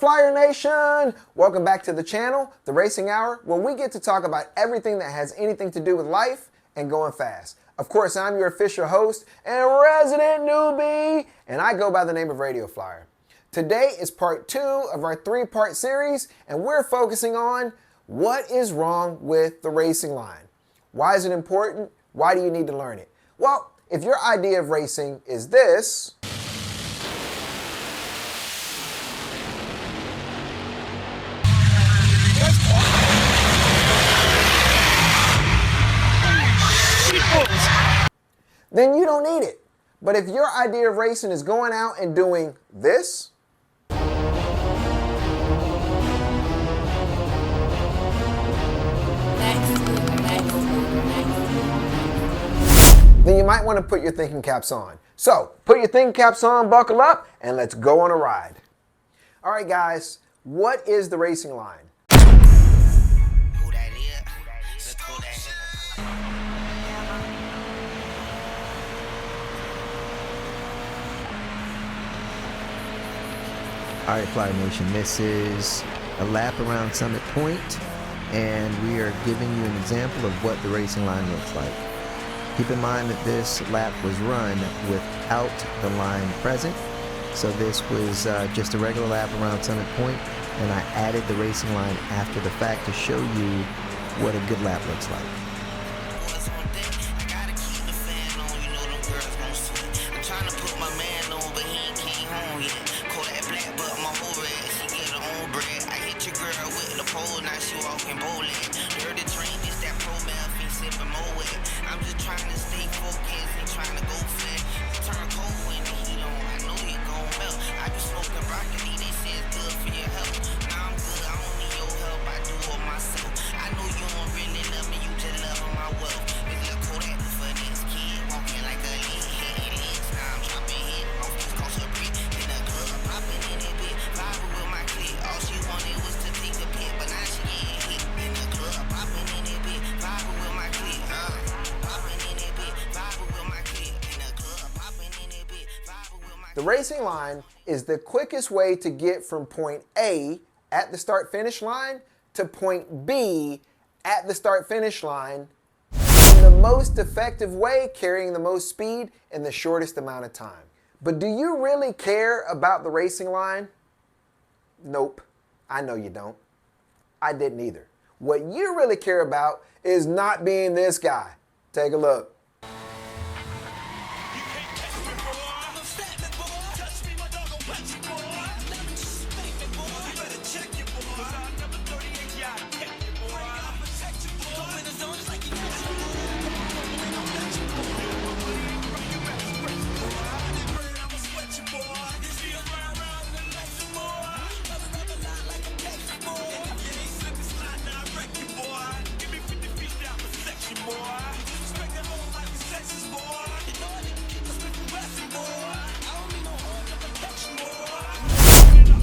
up, Flyer Nation? Welcome back to the channel, The Racing Hour, where we get to talk about everything that has anything to do with life and going fast. Of course, I'm your official host and resident newbie, and I go by the name of Radio Flyer. Today is part 2 of our 3-part series, and we're focusing on what is wrong with the racing line. Why is it important? Why do you need to learn it? Well, if your idea of racing is this, then you don't need it. But if your idea of racing is going out and doing this, then you might want to put your thinking caps on. So, put your thinking caps on, buckle up, and let's go on a ride. All right, guys, what is the racing line? All right, Flyer Nation, this is a lap around Summit Point, and we are giving you an example of what the racing line looks like. Keep in mind that this lap was run without the line present, so this was just a regular lap around Summit Point, and I added the racing line after the fact to show you what a good lap looks like. The racing line is the quickest way to get from point A at the start-finish line to point B at the start-finish line in the most effective way, carrying the most speed in the shortest amount of time. But do you really care about the racing line? Nope. I know you don't. I didn't either. What you really care about is not being this guy. Take a look.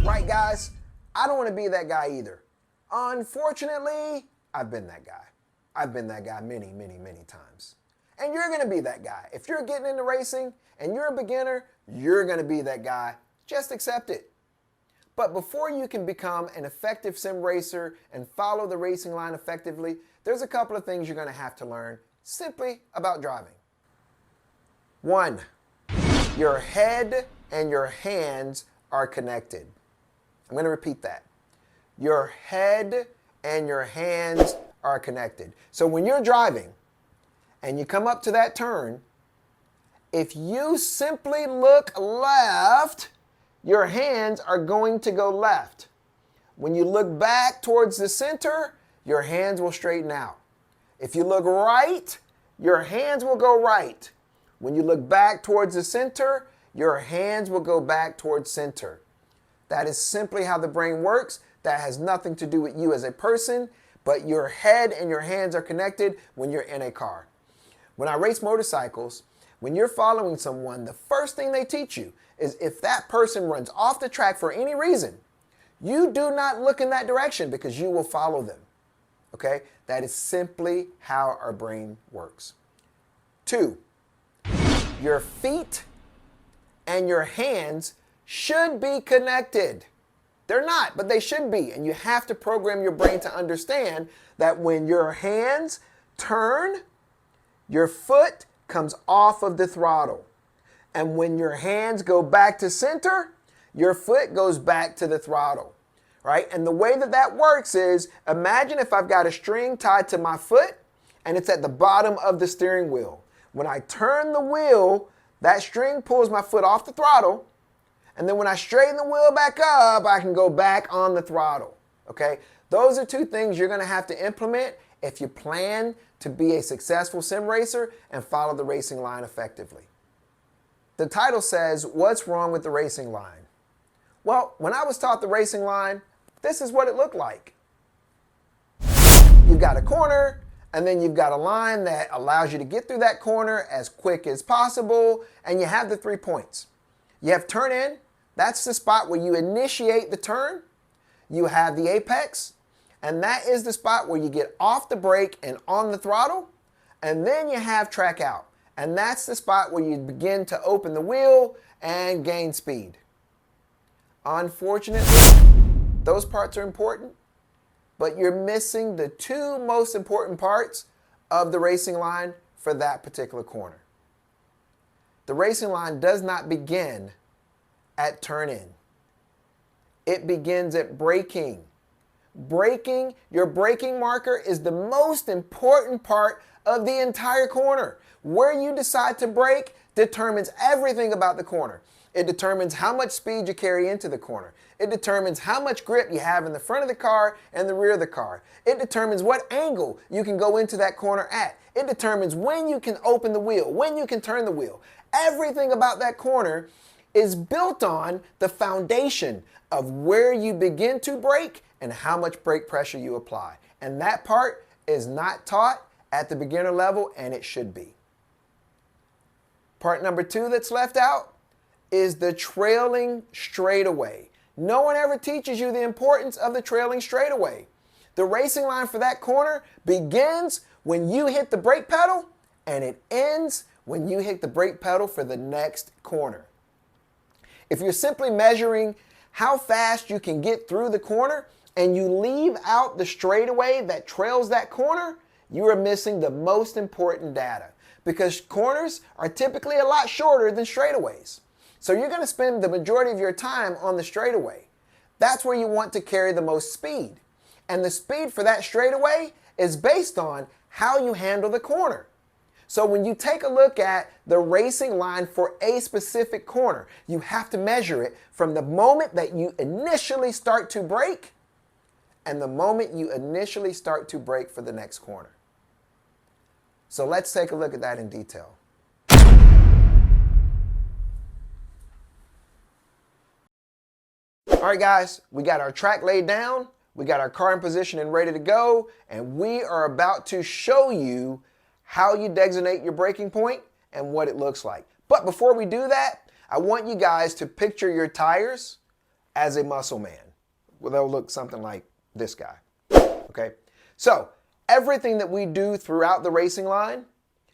Right, guys? I don't want to be that guy either. Unfortunately, I've been that guy. I've been that guy many, many, many times. And you're going to be that guy. If you're getting into racing and you're a beginner, you're going to be that guy. Just accept it. But before you can become an effective sim racer and follow the racing line effectively, there's a couple of things you're going to have to learn simply about driving. 1, your head and your hands are connected. I'm going to repeat that. Your head and your hands are connected. So when you're driving and you come up to that turn, if you simply look left, your hands are going to go left. When you look back towards the center, your hands will straighten out. If you look right, your hands will go right. When you look back towards the center, your hands will go back towards center. That is simply how the brain works. That has nothing to do with you as a person, but your head and your hands are connected when you're in a car. When I race motorcycles, when you're following someone, the first thing they teach you is if that person runs off the track for any reason, you do not look in that direction because you will follow them. Okay? That is simply how our brain works. 2, your feet and your hands should be connected. They're not, but they should be. And you have to program your brain to understand that when your hands turn, your foot comes off of the throttle. And when your hands go back to center, your foot goes back to the throttle, right? And the way that that works is, imagine if I've got a string tied to my foot and it's at the bottom of the steering wheel. When I turn the wheel, that string pulls my foot off the throttle, and then when I straighten the wheel back up, I can go back on the throttle, okay? Those are two things you're gonna have to implement if you plan to be a successful sim racer and follow the racing line effectively. The title says, what's wrong with the racing line? Well, when I was taught the racing line, this is what it looked like. You've got a corner, and then you've got a line that allows you to get through that corner as quick as possible, and you have the 3 points. You have turn in, that's the spot where you initiate the turn. You have the apex, and that is the spot where you get off the brake and on the throttle, and then you have track out, and that's the spot where you begin to open the wheel and gain speed. Unfortunately, those parts are important, but you're missing the 2 most important parts of the racing line for that particular corner. The racing line does not begin at turn in. It begins at braking. Braking, your braking marker is the most important part of the entire corner. Where you decide to brake determines everything about the corner. It determines how much speed you carry into the corner. It determines how much grip you have in the front of the car and the rear of the car. It determines what angle you can go into that corner at. It determines when you can open the wheel, when you can turn the wheel. Everything about that corner is built on the foundation of where you begin to brake and how much brake pressure you apply. And that part is not taught at the beginner level, and it should be. Part number 2 that's left out is the trailing straightaway. No one ever teaches you the importance of the trailing straightaway. The racing line for that corner begins when you hit the brake pedal, and it ends when you hit the brake pedal for the next corner. If you're simply measuring how fast you can get through the corner and you leave out the straightaway that trails that corner, you are missing the most important data, because corners are typically a lot shorter than straightaways. So you're going to spend the majority of your time on the straightaway. That's where you want to carry the most speed. And the speed for that straightaway is based on how you handle the corner. So when you take a look at the racing line for a specific corner, you have to measure it from the moment that you initially start to brake and the moment you initially start to brake for the next corner. So let's take a look at that in detail. All right, guys, we got our track laid down, we got our car in position and ready to go, and we are about to show you how you designate your braking point and what it looks like. But before we do that, I want you guys to picture your tires as a muscle man. Well, they'll look something like this guy, okay? So everything that we do throughout the racing line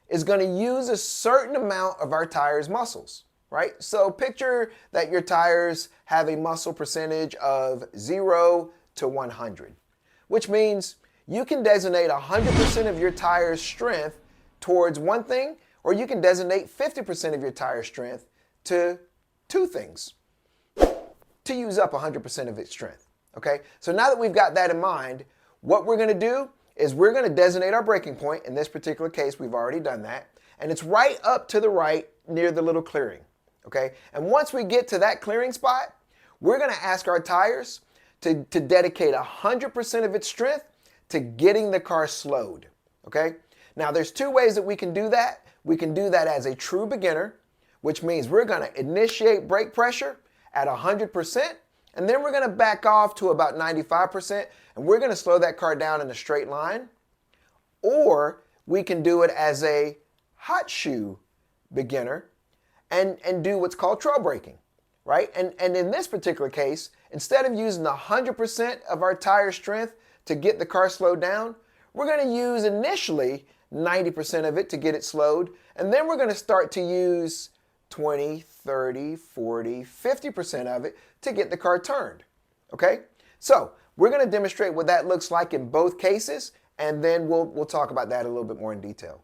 is going to use a certain amount of our tires' muscles. Right? So picture that your tires have a muscle percentage of 0 to 100, which means you can designate 100% of your tire's strength towards one thing, or you can designate 50% of your tire strength to 2 things to use up 100% of its strength. Okay? So now that we've got that in mind, what we're going to do is we're going to designate our braking point. In this particular case, we've already done that, and it's right up to the right near the little clearing. Okay? And once we get to that clearing spot, we're going to ask our tires to dedicate 100% of its strength to getting the car slowed. Okay? Now, there's 2 ways that we can do that. We can do that as a true beginner, which means we're going to initiate brake pressure at 100%, and then we're going to back off to about 95%, and we're going to slow that car down in a straight line. Or we can do it as a hot shoe beginner, and do what's called trail braking, right? And in this particular case, instead of using 100% of our tire strength to get the car slowed down, we're going to use initially 90% of it to get it slowed, and then we're going to start to use 20, 30, 40, 50% of it to get the car turned, Okay? So we're going to demonstrate what that looks like in both cases, and then we'll talk about that a little bit more in detail.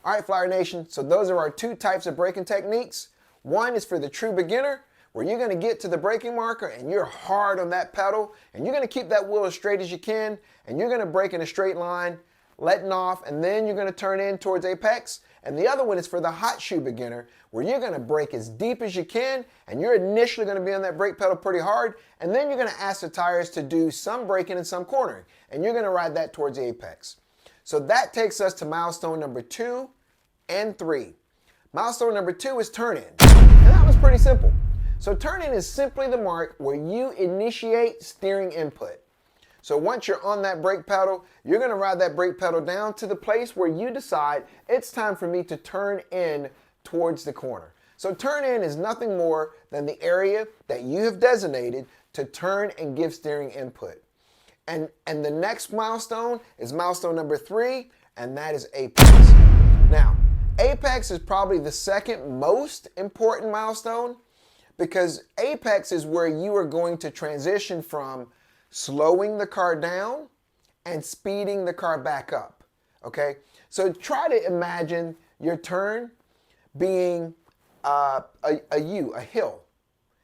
All right, Flyer Nation, so those are our two types of braking techniques. One is for the true beginner, where you're going to get to the braking marker and you're hard on that pedal, and you're going to keep that wheel as straight as you can, and you're going to brake in a straight line, letting off, and then you're going to turn in towards apex. And the other one is for the hot shoe beginner, where you're going to brake as deep as you can, and you're initially going to be on that brake pedal pretty hard, and then you're going to ask the tires to do some braking and some cornering, and you're going to ride that towards the apex. So that takes us to milestone number 2 and 3. Milestone number 2 is turn-in, and that was pretty simple. So turn-in is simply the mark where you initiate steering input. So once you're on that brake pedal, you're going to ride that brake pedal down to the place where you decide it's time for me to turn in towards the corner. So turn-in is nothing more than the area that you have designated to turn and give steering input. And the next milestone is milestone number 3, and that is apex. Now, apex is probably the second most important milestone, because apex is where you are going to transition from slowing the car down and speeding the car back up. Okay? So try to imagine your turn being a hill.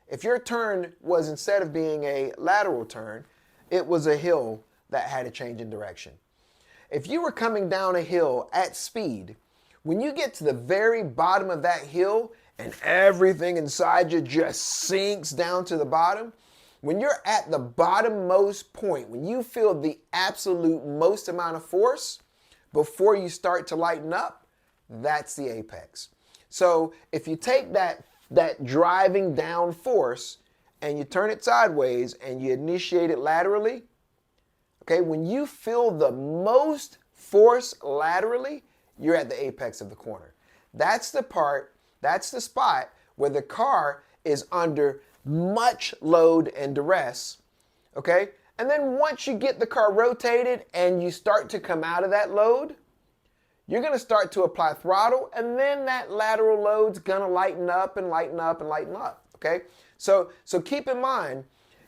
If your turn was, instead of being a lateral turn, it was a hill that had a change in direction. If you were coming down a hill at speed, when you get to the very bottom of that hill and everything inside you just sinks down to the bottom, when you're at the bottommost point, when you feel the absolute most amount of force before you start to lighten up, that's the apex. So if you take that driving down force and you turn it sideways and you initiate it laterally, okay, when you feel the most force laterally, you're at the apex of the corner. That's the part, that's the spot where the car is under much load and duress, okay? And then once you get the car rotated and you start to come out of that load, you're gonna start to apply throttle, and then that lateral load's gonna lighten up and lighten up and lighten up, okay? So keep in mind,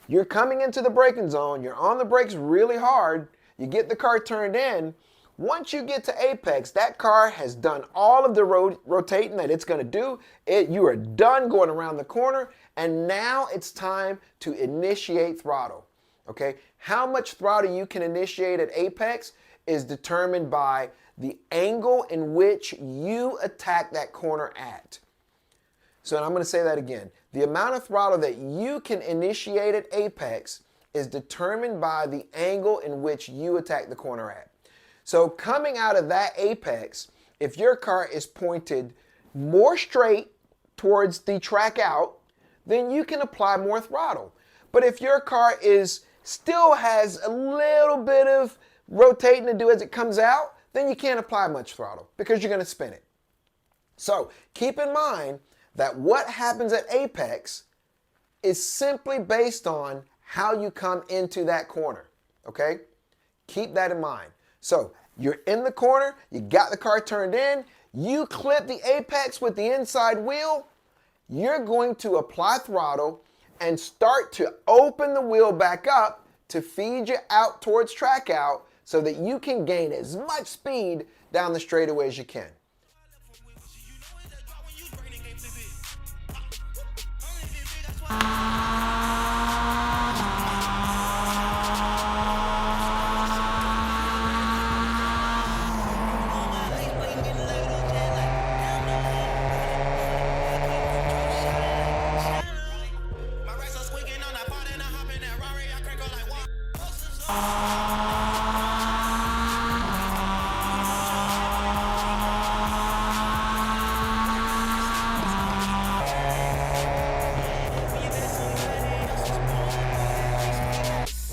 you're coming into the braking zone, you're on the brakes really hard, you get the car turned in. Once you get to apex, that car has done all of the rotating that it's going to do. You are done going around the corner, and now it's time to initiate throttle. Okay? How much throttle you can initiate at apex is determined by the angle in which you attack that corner at. So I'm going to say that again. The amount of throttle that you can initiate at apex is determined by the angle in which you attack the corner at. So coming out of that apex, if your car is pointed more straight towards the track out, then you can apply more throttle. But if your car still has a little bit of rotating to do as it comes out, then you can't apply much throttle because you're going to spin it. So keep in mind that what happens at apex is simply based on how you come into that corner, okay? Keep that in mind. So you're in the corner, you got the car turned in, you clip the apex with the inside wheel, you're going to apply throttle and start to open the wheel back up to feed you out towards track out so that you can gain as much speed down the straightaway as you can.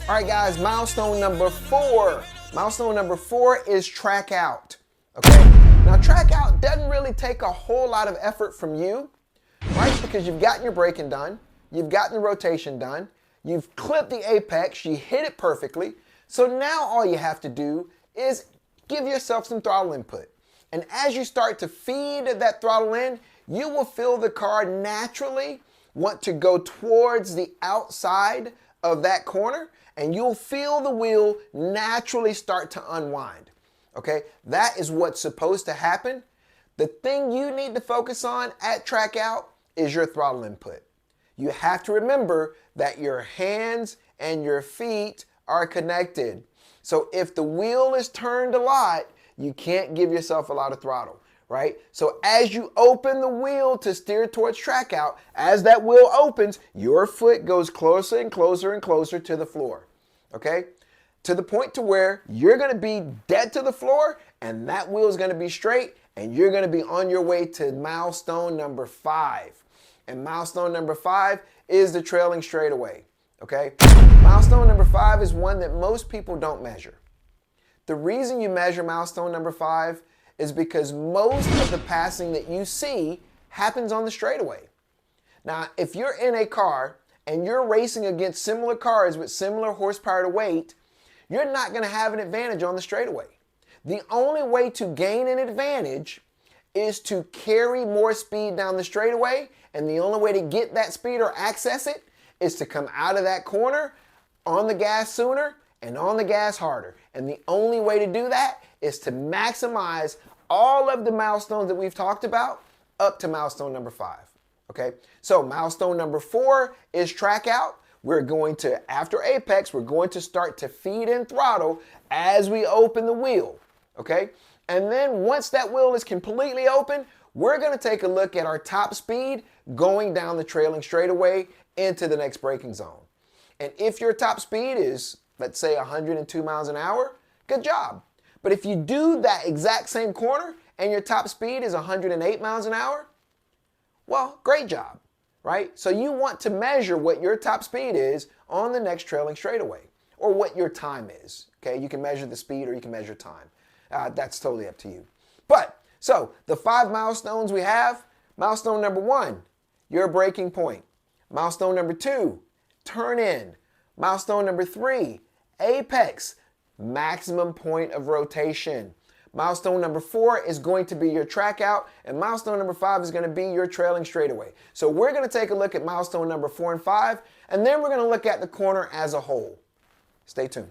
All right, guys, milestone number 4. Milestone number 4 is track out. Okay? Now, track out doesn't really take a whole lot of effort from you, right? Because you've gotten your braking done, you've gotten the rotation done, you've clipped the apex, you hit it perfectly. So now all you have to do is give yourself some throttle input. And as you start to feed that throttle in, you will feel the car naturally want to go towards the outside of that corner, and you'll feel the wheel naturally start to unwind. Okay, that is what's supposed to happen. The thing you need to focus on at track out is your throttle input. You have to remember that your hands and your feet are connected. So if the wheel is turned a lot, you can't give yourself a lot of throttle, right? So as you open the wheel to steer towards track out, as that wheel opens, your foot goes closer and closer and closer to the floor, okay? To the point to where you're gonna be dead to the floor and that wheel is gonna be straight and you're gonna be on your way to milestone number 5. And milestone number 5 is the trailing straightaway, okay? Milestone number 5 is one that most people don't measure. The reason you measure milestone number 5 is because most of the passing that you see happens on the straightaway. Now, if you're in a car and you're racing against similar cars with similar horsepower to weight, you're not going to have an advantage on the straightaway. The only way to gain an advantage is to carry more speed down the straightaway, and the only way to get that speed or access it is to come out of that corner on the gas sooner and on the gas harder. And the only way to do that is to maximize all of the milestones that we've talked about up to milestone number 5. Okay, so milestone number 4 is track out. We're going to, after apex, we're going to start to feed in throttle as we open the wheel, okay? And then once that wheel is completely open, we're gonna take a look at our top speed going down the trailing straightaway into the next braking zone. And if your top speed is, let's say 102 miles an hour, good job. But if you do that exact same corner and your top speed is 108 miles an hour, well, great job. Right? So you want to measure what your top speed is on the next trailing straightaway, or what your time is. Okay, you can measure the speed or you can measure time. That's totally up to you. But, so the 5 milestones we have: milestone number 1, your braking point. Milestone number 2, turn in. Milestone number 3, apex, maximum point of rotation. Milestone number 4 is going to be your track out, and milestone number 5 is going to be your trailing straightaway. So we're going to take a look at milestone number 4 and 5, and then we're going to look at the corner as a whole. Stay tuned.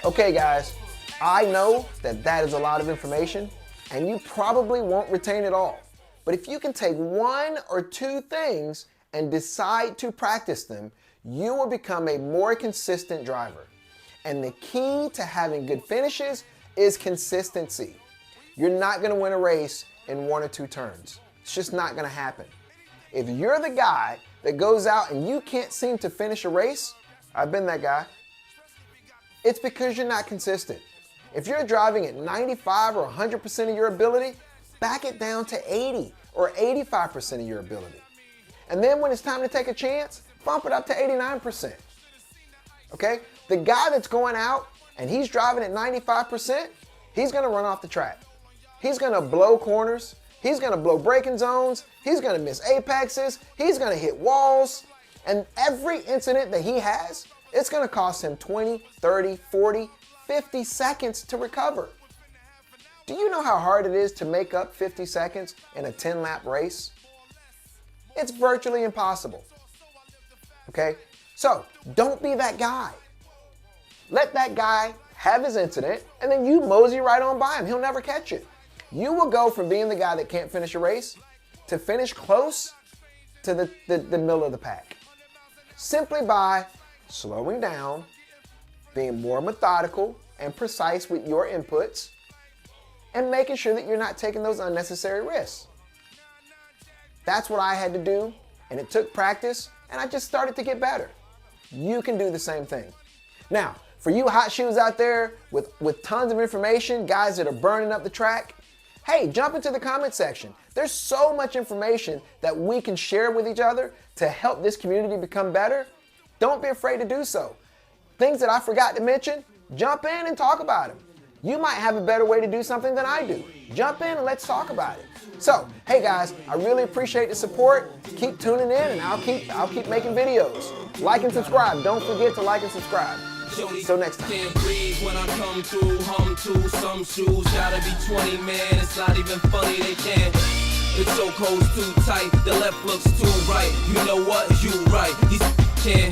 Okay, guys, I know that that is a lot of information, and you probably won't retain it all. But if you can take one or two things and decide to practice them, you will become a more consistent driver. And the key to having good finishes is consistency. You're not going to win a race in one or two turns. It's just not going to happen. If you're the guy that goes out and you can't seem to finish a race, I've been that guy, it's because you're not consistent. If you're driving at 95 or 100% of your ability, back it down to 80 or 85% of your ability. And then when it's time to take a chance, bump it up to 89%. Okay? The guy that's going out and he's driving at 95%, he's going to run off the track. He's going to blow corners. He's going to blow braking zones. He's going to miss apexes. He's going to hit walls. And every incident that he has, it's going to cost him 20, 30, 40, 50 seconds to recover. Do you know how hard it is to make up 50 seconds in a 10-lap race? It's virtually impossible. Okay? So, don't be that guy. Let that guy have his incident, and then you mosey right on by him. He'll never catch it. You will go from being the guy that can't finish a race to finish close to the middle of the pack. Simply by slowing down, being more methodical and precise with your inputs, and making sure that you're not taking those unnecessary risks. That's what I had to do, and it took practice, and I just started to get better. You can do the same thing. Now, for you hot shoes out there with tons of information, guys that are burning up the track, hey, jump into the comment section. There's so much information that we can share with each other to help this community become better. Don't be afraid to do so. Things that I forgot to mention, jump in and talk about them. You might have a better way to do something than I do. Jump in and let's talk about it. So, hey guys, I really appreciate the support. Keep tuning in and I'll keep making videos. Like and subscribe. Don't forget to like and subscribe. So next time. Can't breathe when I come through, hum to some shoes. Gotta be 20, man. It's not even funny, they can't. The chokehold's too tight, the left looks too right. You know what? You right. These can't.